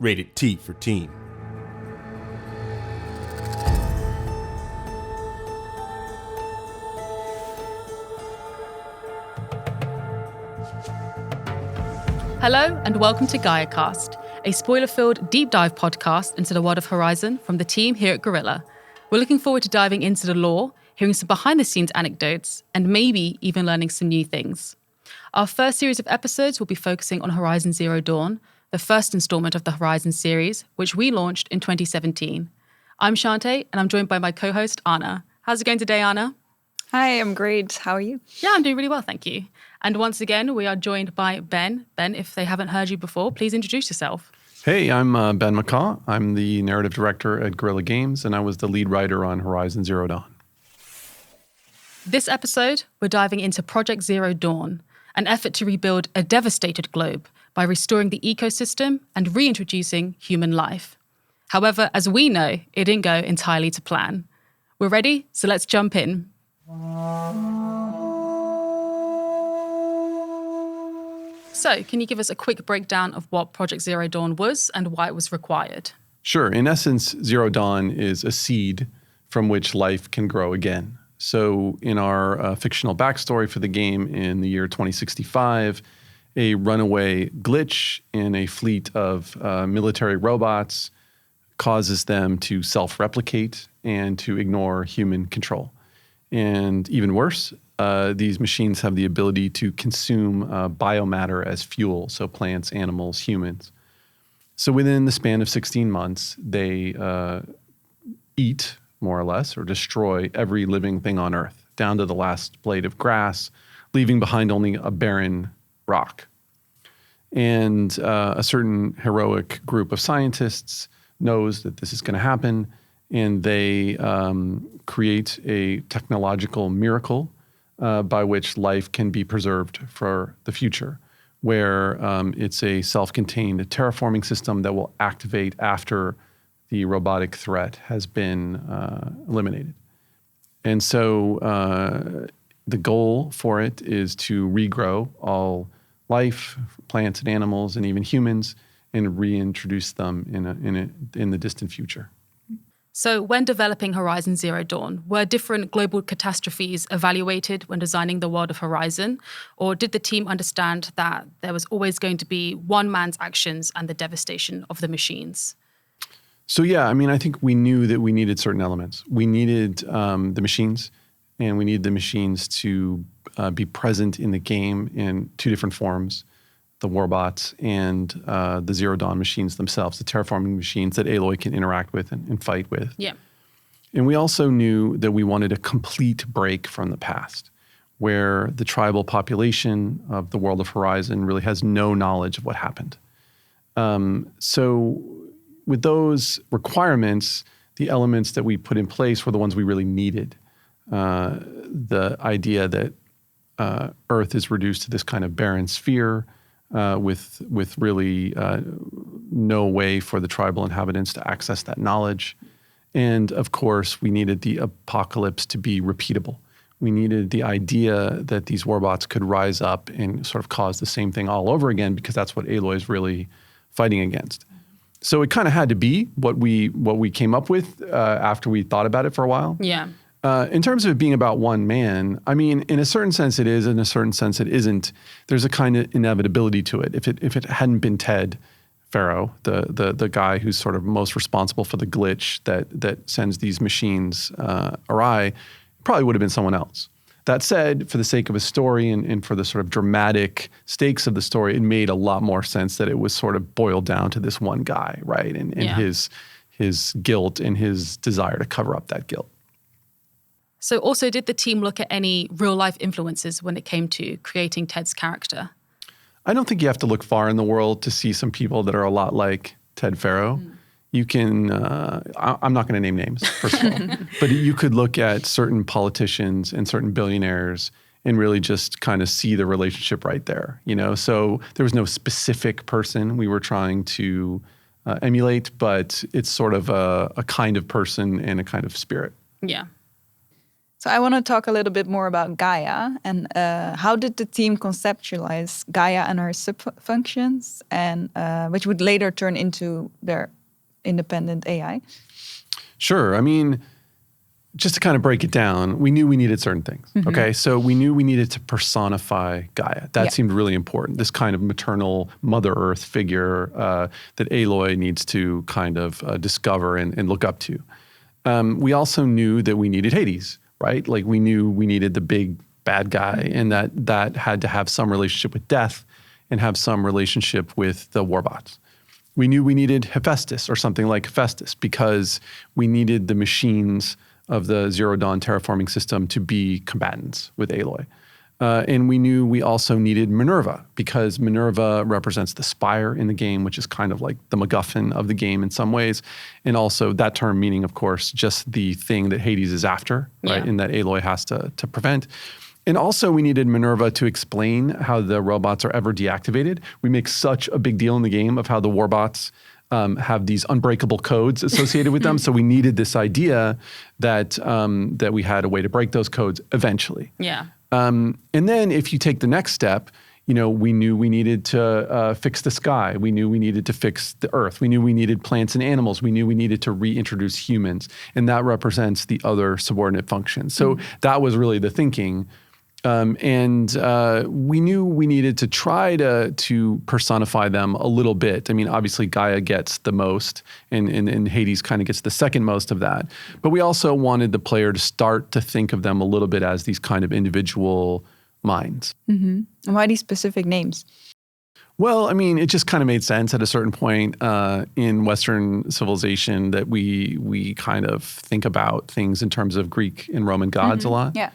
Rated T for teen. Hello and welcome to GAIA Cast, a spoiler-filled deep dive podcast into the world of Horizon from the team here at Guerrilla. We're looking forward to diving into the lore, hearing some behind-the-scenes anecdotes, and maybe even learning some new things. Our first series of episodes will be focusing on Horizon Zero Dawn, the first installment of the Horizon series, which we launched in 2017. I'm Chanté, and I'm joined by my co-host, Anna. How's it going today, Anna? Hi, I'm great. How are you? Yeah, I'm doing really well, thank you. And once again, we are joined by Ben. Ben, if they haven't heard you before, please introduce yourself. Hey, I'm Ben McCaw. I'm the narrative director at Guerrilla Games, and I was the lead writer on Horizon Zero Dawn. This episode, we're diving into Project Zero Dawn, an effort to rebuild a devastated globe by restoring the ecosystem and reintroducing human life. However, as we know, it didn't go entirely to plan. We're ready, so let's jump in. So, can you give us a quick breakdown of what Project Zero Dawn was and why it was required? Sure. In essence, Zero Dawn is a seed from which life can grow again. So in our fictional backstory for the game in the year 2065, a runaway glitch in a fleet of military robots causes them to self-replicate and to ignore human control. And even worse, these machines have the ability to consume biomatter as fuel, so plants, animals, humans. So within the span of 16 months, they eat, more or less, or destroy every living thing on Earth, down to the last blade of grass, leaving behind only a barren rock. And a certain heroic group of scientists knows that this is going to happen, and they create a technological miracle by which life can be preserved for the future, where it's a self-contained terraforming system that will activate after the robotic threat has been eliminated. And so the goal for it is to regrow all life, plants and animals, and even humans, and reintroduce them in the distant future. So when developing Horizon Zero Dawn, were different global catastrophes evaluated when designing the world of Horizon? Or did the team understand that there was always going to be one man's actions and the devastation of the machines? So yeah, I mean, I think we knew that we needed certain elements. We needed the machines, and we needed the machines to be present in the game in two different forms: the warbots and the Zero Dawn machines themselves, the terraforming machines that Aloy can interact with and fight with. Yeah. And we also knew that we wanted a complete break from the past, where the tribal population of the world of Horizon really has no knowledge of what happened. So with those requirements, the elements that we put in place were the ones we really needed. The idea that Earth is reduced to this kind of barren sphere with really no way for the tribal inhabitants to access that knowledge. And of course, we needed the apocalypse to be repeatable. We needed the idea that these warbots could rise up and sort of cause the same thing all over again, because that's what Aloy is really fighting against. So it kind of had to be what we came up with after we thought about it for a while. Yeah. In terms of it being about one man, I mean, in a certain sense it is, in a certain sense it isn't. There's a kind of inevitability to it. If it hadn't been Ted Faro, the guy who's sort of most responsible for the glitch that sends these machines awry, it probably would have been someone else. That said, for the sake of a story and for the sort of dramatic stakes of the story, it made a lot more sense that it was sort of boiled down to this one guy, right? And his guilt and his desire to cover up that guilt. So also, did the team look at any real-life influences when it came to creating Ted's character? I don't think you have to look far in the world to see some people that are a lot like Ted Faro. You can, I'm not going to name names, first of all, but you could look at certain politicians and certain billionaires and really just kind of see the relationship right there, you know? So there was no specific person we were trying to emulate, but it's sort of a kind of person and a kind of spirit. Yeah. So I want to talk a little bit more about Gaia and how did the team conceptualize Gaia and her sub-functions, and which would later turn into their independent AI? Sure. I mean, just to kind of break it down, we knew we needed certain things. Okay, so we knew we needed to personify Gaia. That seemed really important. This kind of maternal Mother Earth figure that Aloy needs to kind of discover and look up to. We also knew that we needed Hades, right? Like we knew we needed the big bad guy, and that had to have some relationship with death and have some relationship with the warbots. We knew we needed Hephaestus or something like Hephaestus because we needed the machines of the Zero Dawn terraforming system to be combatants with Aloy. And we knew we also needed Minerva because Minerva represents the spire in the game, which is kind of like the MacGuffin of the game in some ways. And also that term meaning, of course, just the thing that Hades is after, right? And that Aloy has to prevent. And also we needed Minerva to explain how the robots are ever deactivated. We make such a big deal in the game of how the warbots have these unbreakable codes associated with them. So we needed this idea that that we had a way to break those codes eventually. Yeah. And then if you take the next step, you know, we knew we needed to fix the sky. We knew we needed to fix the earth. We knew we needed plants and animals. We knew we needed to reintroduce humans. And that represents the other subordinate functions. So that was really the thinking. We knew we needed to try to personify them a little bit. I mean, obviously Gaia gets the most and Hades kind of gets the second most of that. But we also wanted the player to start to think of them a little bit as these kind of individual minds. And why these specific names? Well, I mean, it just kind of made sense at a certain point in Western civilization that we kind of think about things in terms of Greek and Roman gods a lot. Yeah.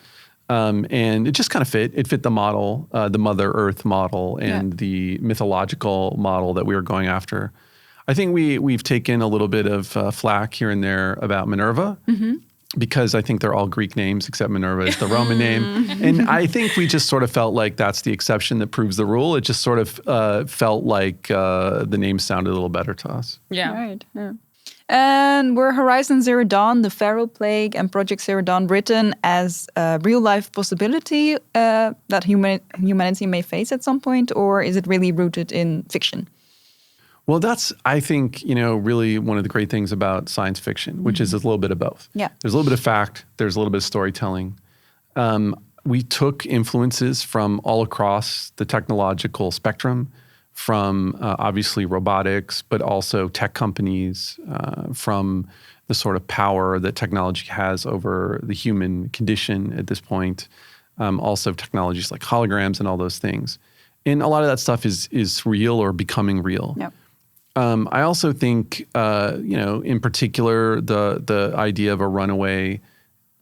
And it just kind of fit. It fit the model, the Mother Earth model and the mythological model that we were going after. I think we've taken a little bit of flack here and there about Minerva because I think they're all Greek names except Minerva is the Roman name. And I think we just sort of felt like that's the exception that proves the rule. It just sort of felt like the name sounded a little better to us. Yeah. Right. Yeah. And were Horizon Zero Dawn, the Pharaoh Plague, and Project Zero Dawn written as a real-life possibility that humanity may face at some point, or is it really rooted in fiction? Well, that's, I think, you know, really one of the great things about science fiction, which is a little bit of both. Yeah. There's a little bit of fact. There's a little bit of storytelling. We took influences from all across the technological spectrum, from obviously robotics, but also tech companies, from the sort of power that technology has over the human condition at this point, also technologies like holograms and all those things. And a lot of that stuff is real or becoming real. Yep. I also think, you know, in particular, the idea of a runaway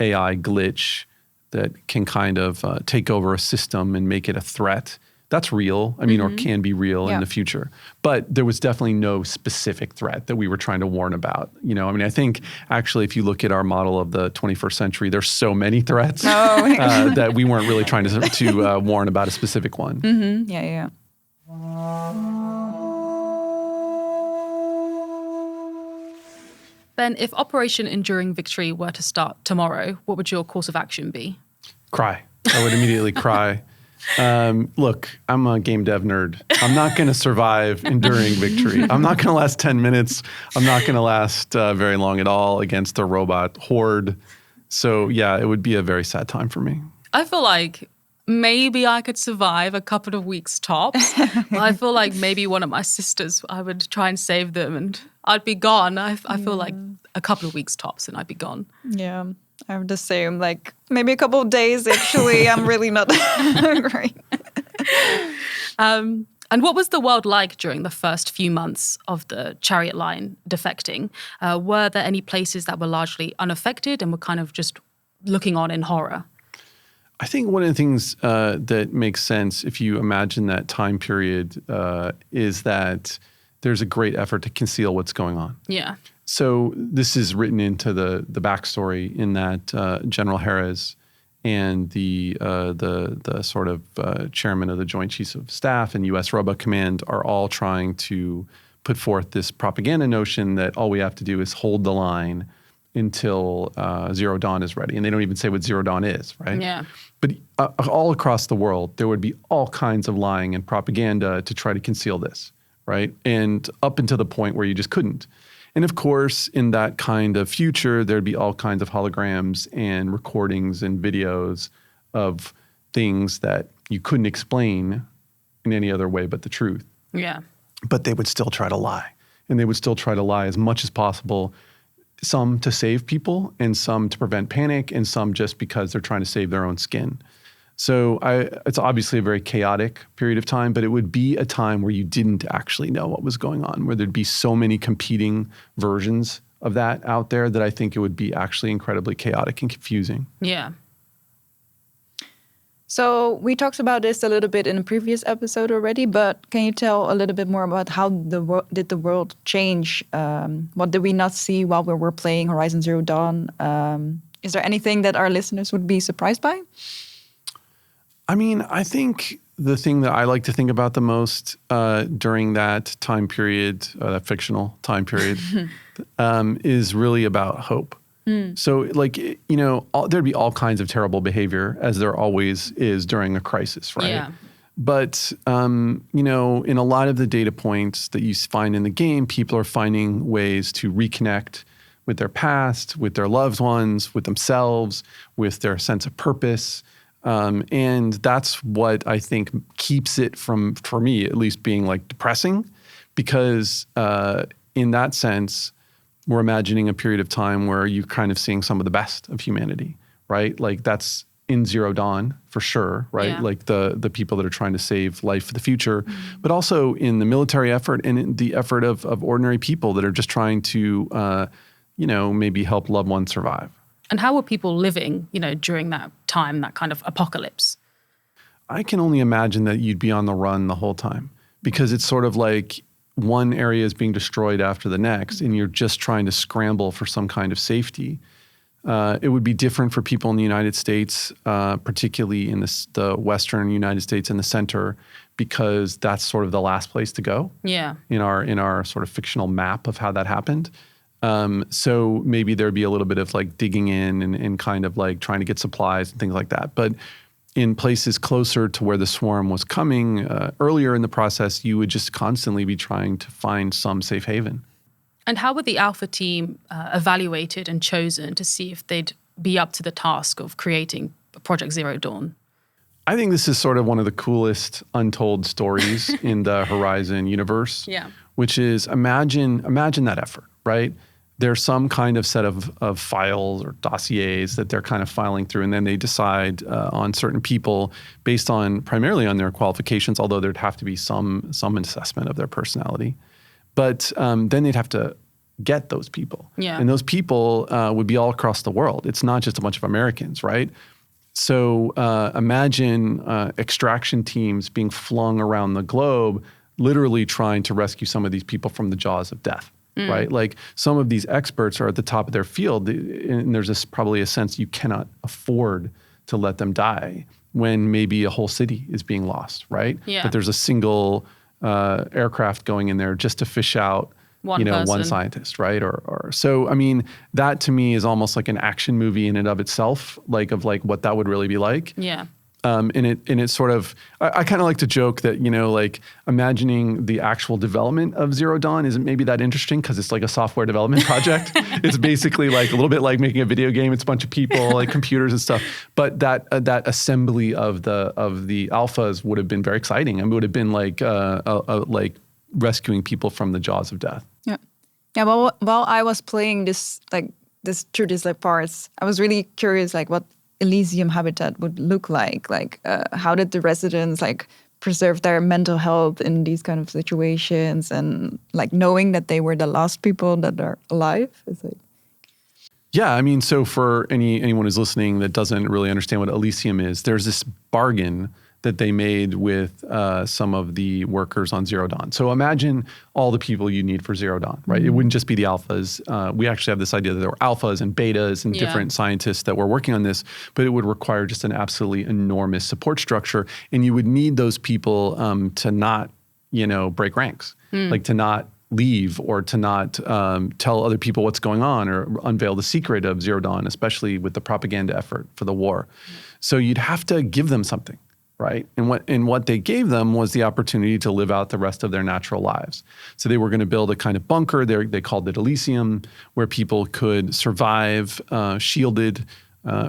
AI glitch that can kind of take over a system and make it a threat. That's real, I mean, or can be real in the future. But there was definitely no specific threat that we were trying to warn about. You know, I mean, I think actually if you look at our model of the 21st century, there's so many threats that we weren't really trying to warn about a specific one. Yeah. Ben, if Operation Enduring Victory were to start tomorrow, what would your course of action be? Cry. I would immediately cry. Look, I'm a game dev nerd. I'm not going to survive Enduring Victory. I'm not going to last 10 minutes. I'm not going to last very long at all against a robot horde. So yeah, it would be a very sad time for me. I feel like maybe I could survive a couple of weeks tops. But I feel like maybe one of my sisters, I would try and save them and I'd be gone. I feel like a couple of weeks tops and I'd be gone. Yeah. I'm the same, like maybe a couple of days, actually. I'm really not great. And what was the world like during the first few months of the Chariot line defecting? Were there any places that were largely unaffected and were kind of just looking on in horror? I think one of the things that makes sense if you imagine that time period is that there's a great effort to conceal what's going on. Yeah. So this is written into the backstory in that General Harris and the sort of chairman of the Joint Chiefs of Staff and U.S. Robot Command are all trying to put forth this propaganda notion that all we have to do is hold the line until Zero Dawn is ready. And they don't even say what Zero Dawn is, right? Yeah. But all across the world, there would be all kinds of lying and propaganda to try to conceal this, right? And up until the point where you just couldn't. And of course, in that kind of future, there'd be all kinds of holograms and recordings and videos of things that you couldn't explain in any other way but the truth. Yeah. But they would still try to lie. And they would still try to lie as much as possible, some to save people and some to prevent panic and some just because they're trying to save their own skin. So it's obviously a very chaotic period of time, but it would be a time where you didn't actually know what was going on, where there'd be so many competing versions of that out there that I think it would be actually incredibly chaotic and confusing. Yeah. So we talked about this a little bit in a previous episode already, but can you tell a little bit more about how did the world change? What did we not see while we were playing Horizon Zero Dawn? Is there anything that our listeners would be surprised by? I mean, I think the thing that I like to think about the most during that time period, that fictional time period, is really about hope. So like, there'd be all kinds of terrible behavior, as there always is during a crisis, right? Yeah. But, in a lot of the data points that you find in the game, people are finding ways to reconnect with their past, with their loved ones, with themselves, with their sense of purpose. And that's what I think keeps it from, for me at least, being like depressing, because in that sense, we're imagining a period of time where you're kind of seeing some of the best of humanity, right? Like that's in Zero Dawn for sure, right? Yeah. Like the people that are trying to save life for the future, but also in the military effort and in the effort of ordinary people that are just trying to, maybe help loved ones survive. And how were people living, during that time, that kind of apocalypse? I can only imagine that you'd be on the run the whole time, because it's sort of like one area is being destroyed after the next, and you're just trying to scramble for some kind of safety. It would be different for people in the United States, particularly in the Western United States in the center, because that's sort of the last place to go. Yeah. In our sort of fictional map of how that happened. So maybe there'd be a little bit of like digging in and kind of like trying to get supplies and things like that. But in places closer to where the swarm was coming, earlier in the process, you would just constantly be trying to find some safe haven. And how would the Alpha team evaluated and chosen to see if they'd be up to the task of creating Project Zero Dawn? I think this is sort of one of the coolest untold stories in the Horizon universe. Yeah. Which is imagine that effort, right? There's some kind of set of files or dossiers that they're kind of filing through, and then they decide on certain people based on primarily on their qualifications, although there'd have to be some assessment of their personality. But then they'd have to get those people. Yeah. And those people would be all across the world. It's not just a bunch of Americans, right? So imagine extraction teams being flung around the globe, literally trying to rescue some of these people from the jaws of death. Right? Like some of these experts are at the top of their field, and there's probably a sense you cannot afford to let them die when maybe a whole city is being lost, right? Yeah. But there's a single aircraft going in there just to fish out one scientist, right? Or so, I mean, that to me is almost like an action movie in and of itself, like what that would really be like. Yeah. And it's sort of, I kind of like to joke that, like imagining the actual development of Zero Dawn isn't maybe that interesting because it's like a software development project. It's basically like a little bit like making a video game. It's a bunch of people, like computers and stuff. But that assembly of the alphas would have been very exciting. And it would have been like rescuing people from the jaws of death. Yeah. Yeah. Well, while I was playing this through these parts, I was really curious, what Elysium habitat would look like. How did the residents preserve their mental health in these kind of situations, and knowing that they were the last people that are alive? Yeah, I mean, so for anyone who's listening that doesn't really understand what Elysium is, there's this bargain that they made with some of the workers on Zero Dawn. So imagine all the people you need for Zero Dawn, right? Mm-hmm. It wouldn't just be the alphas. We actually have this idea that there were alphas and betas and different scientists that were working on this, but it would require just an absolutely enormous support structure. And you would need those people to not, break ranks, to not leave or to not tell other people what's going on or unveil the secret of Zero Dawn, especially with the propaganda effort for the war. So you'd have to give them something, right? And what they gave them was the opportunity to live out the rest of their natural lives. So they were going to build a kind of bunker, they called it Elysium, where people could survive shielded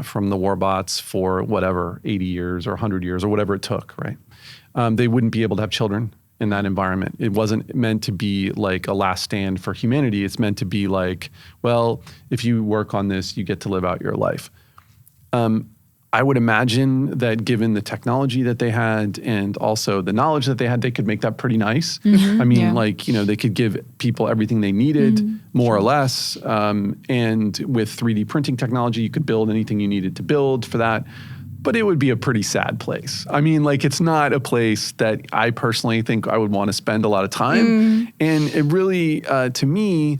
from the warbots for whatever, 80 years or 100 years or whatever it took, right? They wouldn't be able to have children in that environment. It wasn't meant to be like a last stand for humanity. It's meant to be like, well, if you work on this, you get to live out your life. I would imagine that given the technology that they had and also the knowledge that they had, they could make that pretty nice. I mean, like, they could give people everything they needed, more or less. And with 3D printing technology, you could build anything you needed to build for that. But it would be a pretty sad place. I mean, like, it's not a place that I personally think I would want to spend a lot of time. And it really, to me,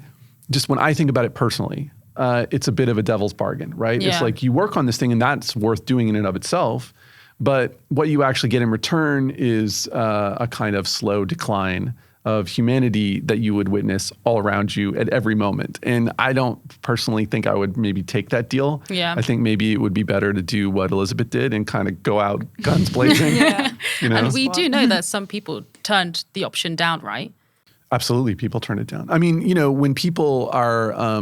just when I think about it personally, it's a bit of a devil's bargain, right? Yeah. It's like you work on this thing and that's worth doing in and of itself. But what you actually get in return is a kind of slow decline of humanity that you would witness all around you at every moment. And I don't personally think I would maybe take that deal. Yeah. I think maybe it would be better to do what Elisabet did and kind of go out guns blazing. And we do know that some people turned the option down, right? Absolutely, people turn it down. I mean, when people are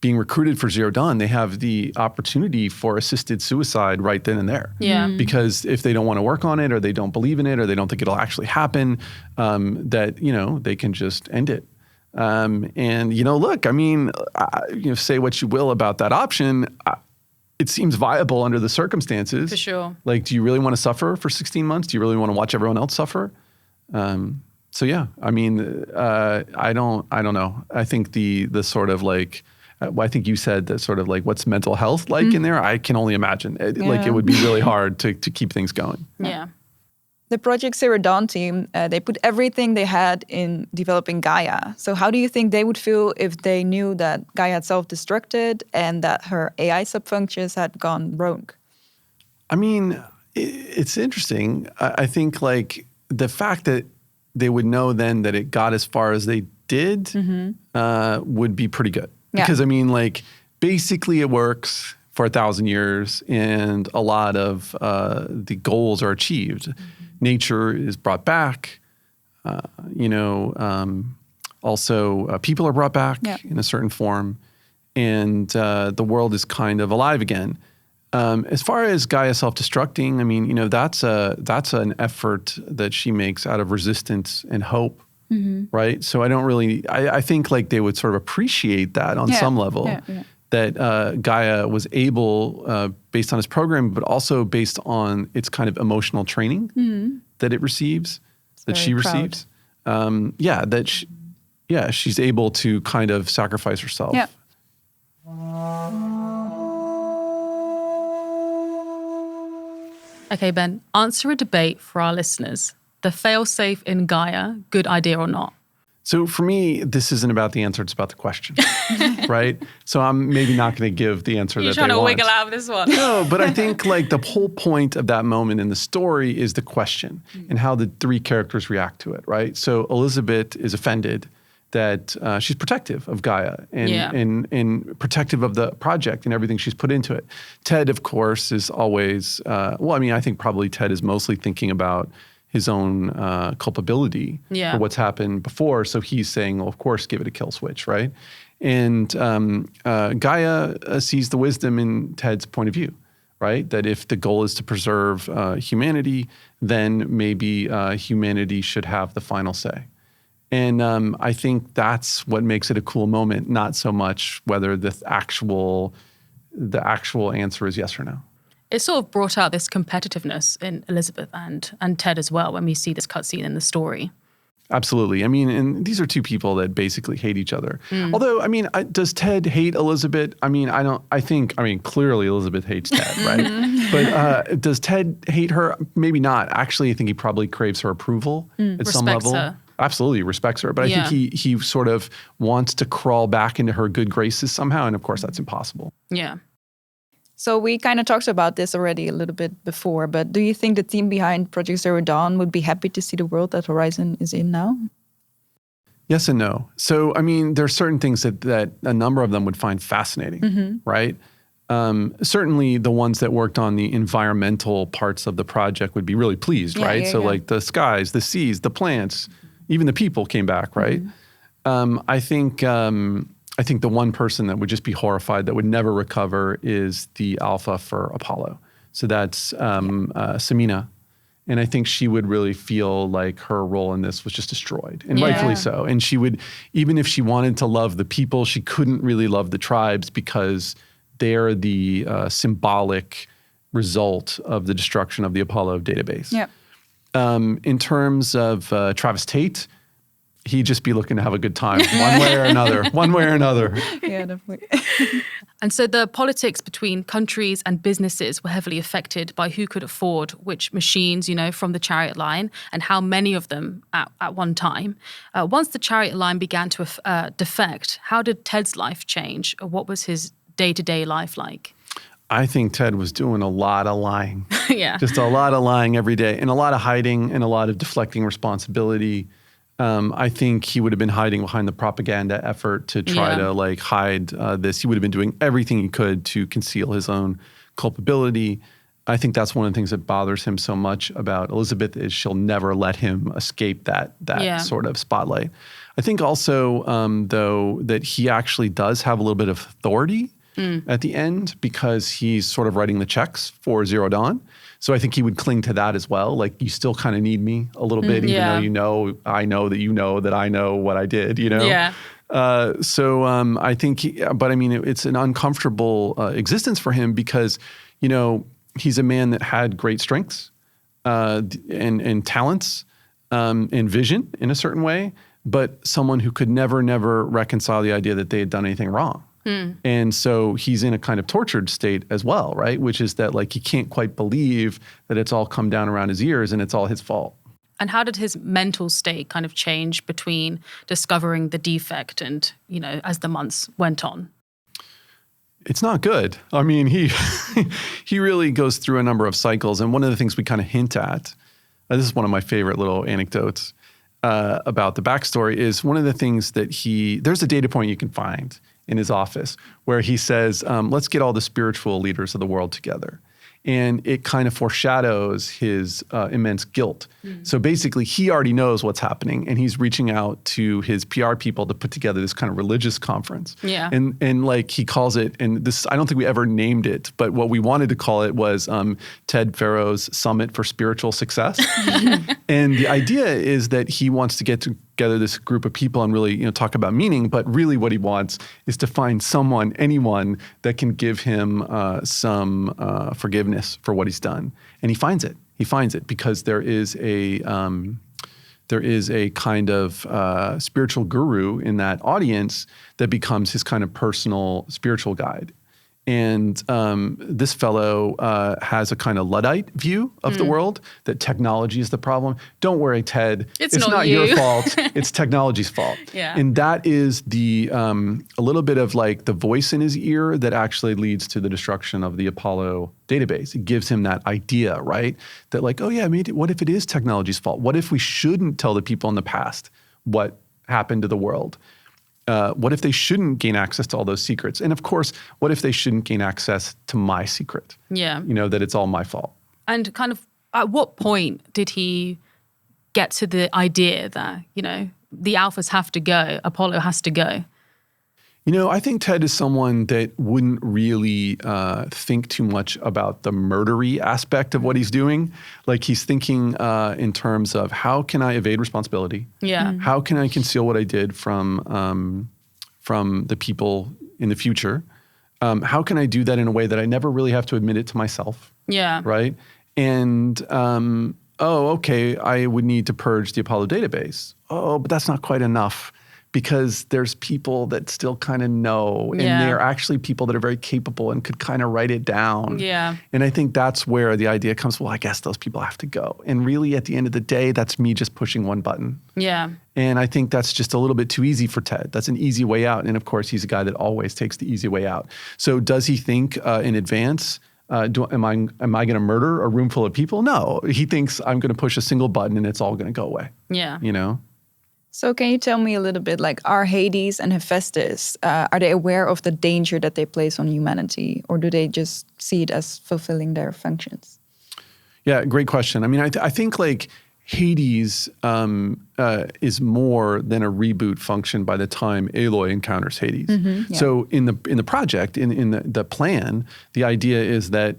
being recruited for Zero Dawn, they have the opportunity for assisted suicide right then and there. Yeah. Because if they don't want to work on it or they don't believe in it or they don't think it'll actually happen, that, they can just end it. And, look, I mean, say what you will about that option. It seems viable under the circumstances. For sure. Like, do you really want to suffer for 16 months? Do you really want to watch everyone else suffer? So, yeah, I mean, I don't know. I think the sort of like, I think you said that sort of like, what's mental health like in there? I can only imagine. Like, it would be really hard to keep things going. Yeah. The Project Zero Dawn team, they put everything they had in developing Gaia. So how do you think they would feel if they knew that Gaia had self-destructed and that her AI subfunctions had gone rogue? I mean, it's interesting. I think like the fact that they would know then that it got as far as they did would be pretty good. Because, I mean, like, basically it works for 1,000 years and a lot of the goals are achieved. Nature is brought back, also people are brought back in a certain form, and the world is kind of alive again. As far as Gaia self-destructing, I mean, that's an effort that she makes out of resistance and hope. Right. So I don't really, I think like they would sort of appreciate that on some level, that Gaia was able, based on its program, but also based on its kind of emotional training that it receives, that she receives. She's able to kind of sacrifice herself. Yeah. Okay, Ben, answer a debate for our listeners. The fail-safe in Gaia, good idea or not? So for me, this isn't about the answer, it's about the question, right? So I'm maybe not going to give the answer that they want. You're trying to wiggle out of this one. No, but I think like the whole point of that moment in the story is the question and how the three characters react to it, right? So Elisabet is offended that she's protective of Gaia and protective of the project and everything she's put into it. Ted, of course, is always, I think probably Ted is mostly thinking about his own culpability for what's happened before. So he's saying, well, of course, give it a kill switch, right? And Gaia sees the wisdom in Ted's point of view, right? That if the goal is to preserve humanity, then maybe humanity should have the final say. And I think that's what makes it a cool moment, not so much whether the actual answer is yes or no. It sort of brought out this competitiveness in Elisabet and Ted as well when we see this cutscene in the story. Absolutely. I mean, and these are two people that basically hate each other. Although, I mean, does Ted hate Elisabet? I mean, clearly Elisabet hates Ted, right? But does Ted hate her? Maybe not. Actually, I think he probably craves her approval at some level. Her. Absolutely respects her. But I think he sort of wants to crawl back into her good graces somehow. And of course, that's impossible. Yeah. So we kind of talked about this already a little bit before, but do you think the team behind Project Zero Dawn would be happy to see the world that Horizon is in now? Yes and no. So, I mean, there are certain things that a number of them would find fascinating, right? Certainly the ones that worked on the environmental parts of the project would be really pleased, right? So like the skies, the seas, the plants, even the people came back, right? I think the one person that would just be horrified that would never recover is the alpha for Apollo. So that's Samina. And I think she would really feel like her role in this was just destroyed, and rightfully so. And she would, even if she wanted to love the people, she couldn't really love the tribes because they're the symbolic result of the destruction of the Apollo database. In terms of Travis Tate, he'd just be looking to have a good time, one way or another, Yeah, definitely. And so the politics between countries and businesses were heavily affected by who could afford which machines, from the Chariot line and how many of them at one time. Once the Chariot line began to defect, how did Ted's life change? Or what was his day-to-day life like? I think Ted was doing a lot of lying. Yeah. Just a lot of lying every day, and a lot of hiding and a lot of deflecting responsibility. I think he would have been hiding behind the propaganda effort to try to hide this. He would have been doing everything he could to conceal his own culpability. I think that's one of the things that bothers him so much about Elisabet is she'll never let him escape that sort of spotlight. I think also, though, that he actually does have a little bit of authority at the end because he's sort of writing the checks for Zero Dawn. So I think he would cling to that as well. Like, you still kind of need me a little bit, even though I know that I know what I did, Yeah. I think, it's an uncomfortable existence for him because, he's a man that had great strengths and talents and vision in a certain way, but someone who could never reconcile the idea that they had done anything wrong. And so he's in a kind of tortured state as well, right? Which is that he can't quite believe that it's all come down around his ears and it's all his fault. And how did his mental state kind of change between discovering the defect and, as the months went on? It's not good. I mean, he really goes through a number of cycles. And one of the things we kind of hint at, this is one of my favorite little anecdotes about the backstory, is one of the things that there's a data point you can find in his office where he says, let's get all the spiritual leaders of the world together. And it kind of foreshadows his immense guilt. So basically, he already knows what's happening, and he's reaching out to his PR people to put together this kind of religious conference. Yeah. And he calls it, and this, I don't think we ever named it, but what we wanted to call it was Ted Farrow's Summit for Spiritual Success. And the idea is that he wants to get together this group of people and really, talk about meaning, but really what he wants is to find anyone that can give him some forgiveness for what he's done. And he finds it. He finds it because there is a kind of spiritual guru in that audience that becomes his kind of personal spiritual guide. And this fellow has a kind of Luddite view of the world, that technology is the problem. Don't worry, Ted. It's not your fault. It's technology's fault. Yeah. And that is a little bit of the voice in his ear that actually leads to the destruction of the Apollo database. It gives him that idea, right? That what if it is technology's fault? What if we shouldn't tell the people in the past what happened to the world? What if they shouldn't gain access to all those secrets? And of course, what if they shouldn't gain access to my secret? Yeah. That it's all my fault. And kind of at what point did he get to the idea that, the alphas have to go, Apollo has to go? I think Ted is someone that wouldn't really think too much about the murdery aspect of what he's doing. He's thinking in terms of, how can I evade responsibility? Yeah. How can I conceal what I did from the people in the future? How can I do that in a way that I never really have to admit it to myself? Yeah. Right? And, okay, I would need to purge the Apollo database. Oh, but that's not quite enough. Because there's people that still kind of know, and they're actually people that are very capable and could kind of write it down. Yeah. And I think that's where the idea comes, well, I guess those people have to go. And really, at the end of the day, that's me just pushing one button. Yeah. And I think that's just a little bit too easy for Ted. That's an easy way out. And of course, he's a guy that always takes the easy way out. So does he think in advance, am I going to murder a room full of people? No. He thinks I'm going to push a single button and it's all going to go away. Yeah. So can you tell me a little bit, like, are Hades and Hephaestus, are they aware of the danger that they place on humanity, or do they just see it as fulfilling their functions? Yeah, great question. I mean, I think like Hades is more than a reboot function by the time Aloy encounters Hades. Yeah. So in the project, in the plan, the idea is that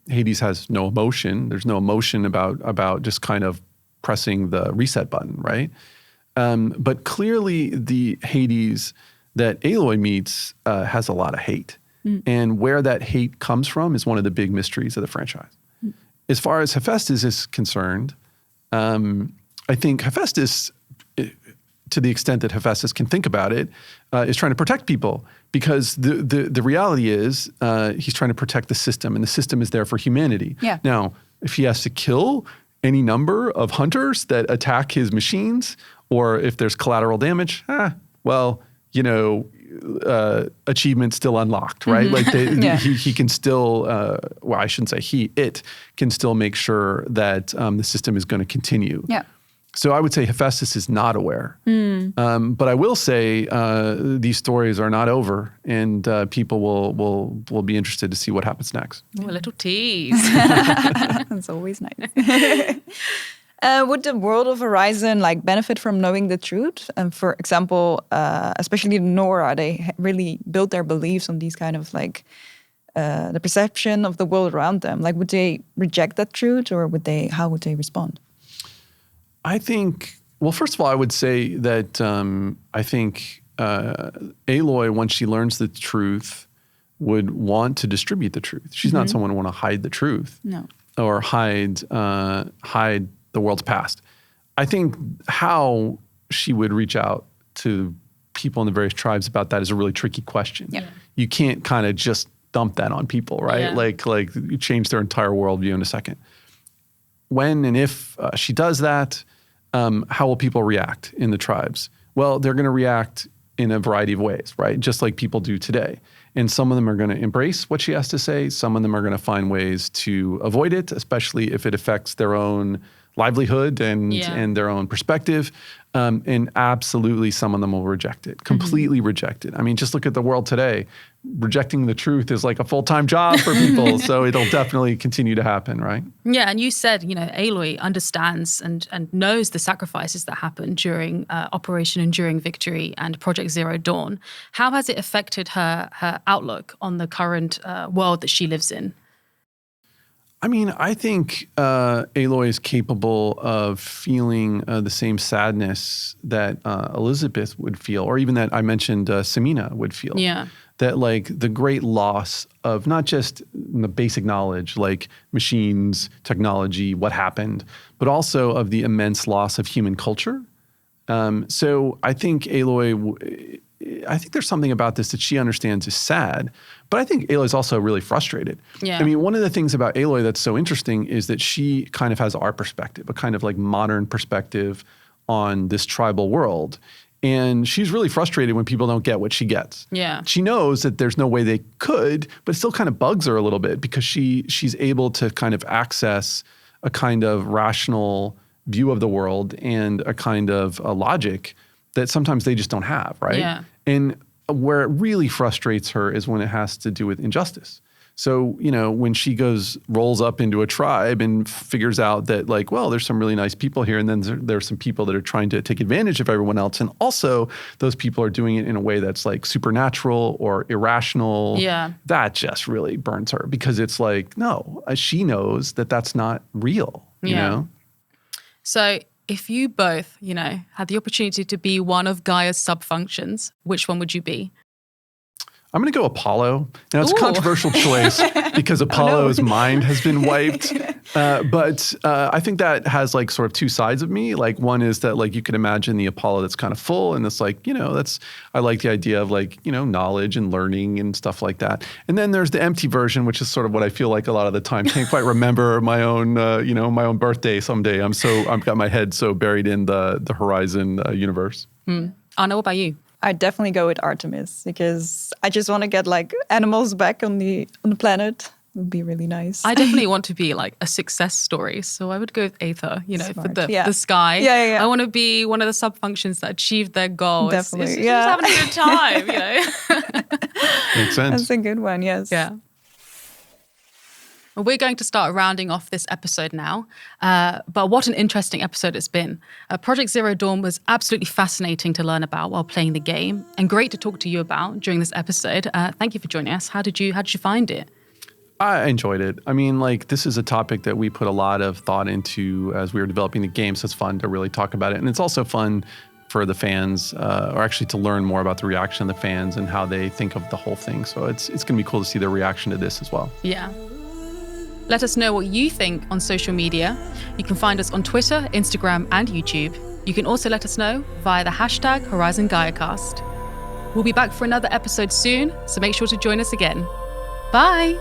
Hades has no emotion. There's no emotion about just kind of pressing the reset button, right? But clearly the Hades that Aloy meets has a lot of hate. And where that hate comes from is one of the big mysteries of the franchise. As far as Hephaestus is concerned, I think Hephaestus, to the extent that Hephaestus can think about it, is trying to protect people, because the reality is he's trying to protect the system, and the system is there for humanity. Yeah. Now, if he has to kill any number of hunters that attack his machines, or if there's collateral damage, well, you know, achievement still unlocked, right? Like he can still, well, I shouldn't say it can still make sure that the system is going to continue. Yeah. So I would say Hephaestus is not aware. But I will say these stories are not over, and people will be interested to see what happens next. Ooh, a little tease. That's always nice. Would the world of Horizon like benefit from knowing the truth? And for example, especially Nora, they really built their beliefs on these kind of like the perception of the world around them. Like, would they reject that truth, or how would they respond? I think, well, first of all, I would say that I think Aloy, once she learns the truth, would want to distribute the truth. She's not someone who want to hide the truth. No. Or hide the world's past. I think how she would reach out to people in the various tribes about that is a really tricky question. Yeah. You can't kind of just dump that on people, right? Yeah. Like you change their entire worldview in a second. When and if she does that, how will people react in the tribes? Well, they're going to react in a variety of ways, right? Just like people do today. And some of them are going to embrace what she has to say. Some of them are going to find ways to avoid it, especially if it affects their own livelihood and their own perspective. And absolutely, some of them will reject it, completely reject it. I mean, just look at the world today. Rejecting the truth is like a full-time job for people. So it'll definitely continue to happen, right? Yeah, and you said, Aloy understands and knows the sacrifices that happened during Operation Enduring Victory and Project Zero Dawn. How has it affected her outlook on the current world that she lives in? I mean, I think Aloy is capable of feeling the same sadness that Elisabet would feel, or even that I mentioned Samina would feel. Yeah. That like the great loss of not just the basic knowledge, like machines, technology, what happened, but also of the immense loss of human culture. So I think Aloy, I think there's something about this that she understands is sad, but I think Aloy is also really frustrated. Yeah. I mean, one of the things about Aloy that's so interesting is that she kind of has our perspective, a kind of like modern perspective on this tribal world. And she's really frustrated when people don't get what she gets. Yeah. She knows that there's no way they could, but it still kind of bugs her a little bit because she's able to kind of access a kind of rational view of the world and a kind of a logic that sometimes they just don't have, right? Yeah. And where it really frustrates her is when it has to do with injustice. So, when she rolls up into a tribe and figures out that like, well, there's some really nice people here. And then there's some people that are trying to take advantage of everyone else. And also those people are doing it in a way that's like supernatural or irrational. Yeah. That just really burns her because it's like, no, she knows that that's not real, you know? So if you both, had the opportunity to be one of Gaia's sub-functions, which one would you be? I'm going to go Apollo. Now, it's a Ooh. controversial choice because Apollo's mind has been wiped. But I think that has like sort of two sides of me. Like one is that like you can imagine the Apollo that's kind of full and it's like, I like the idea of like, knowledge and learning and stuff like that. And then there's the empty version, which is sort of what I feel like a lot of the time. Can't quite remember my own, my own birthday someday. I've got my head so buried in the Horizon universe. Anna, what about you? I'd definitely go with Artemis because I just want to get like animals back on the planet. would be really nice. I definitely want to be like a success story. So I would go with Aether, for the sky. Yeah. I want to be one of the sub-functions that achieved their goal. Definitely. It's just having a good time, Makes sense. That's a good one, yes. Yeah. Well, we're going to start rounding off this episode now, but what an interesting episode it's been. Project Zero Dawn was absolutely fascinating to learn about while playing the game, and great to talk to you about during this episode. Thank you for joining us. How did you find it? I enjoyed it. I mean, like, this is a topic that we put a lot of thought into as we were developing the game, so it's fun to really talk about it. And it's also fun for the fans, or actually to learn more about the reaction of the fans and how they think of the whole thing. So it's going to be cool to see their reaction to this as well. Yeah. Let us know what you think on social media. You can find us on Twitter, Instagram, and YouTube. You can also let us know via the hashtag Horizon GaiaCast. We'll be back for another episode soon, so make sure to join us again. Bye!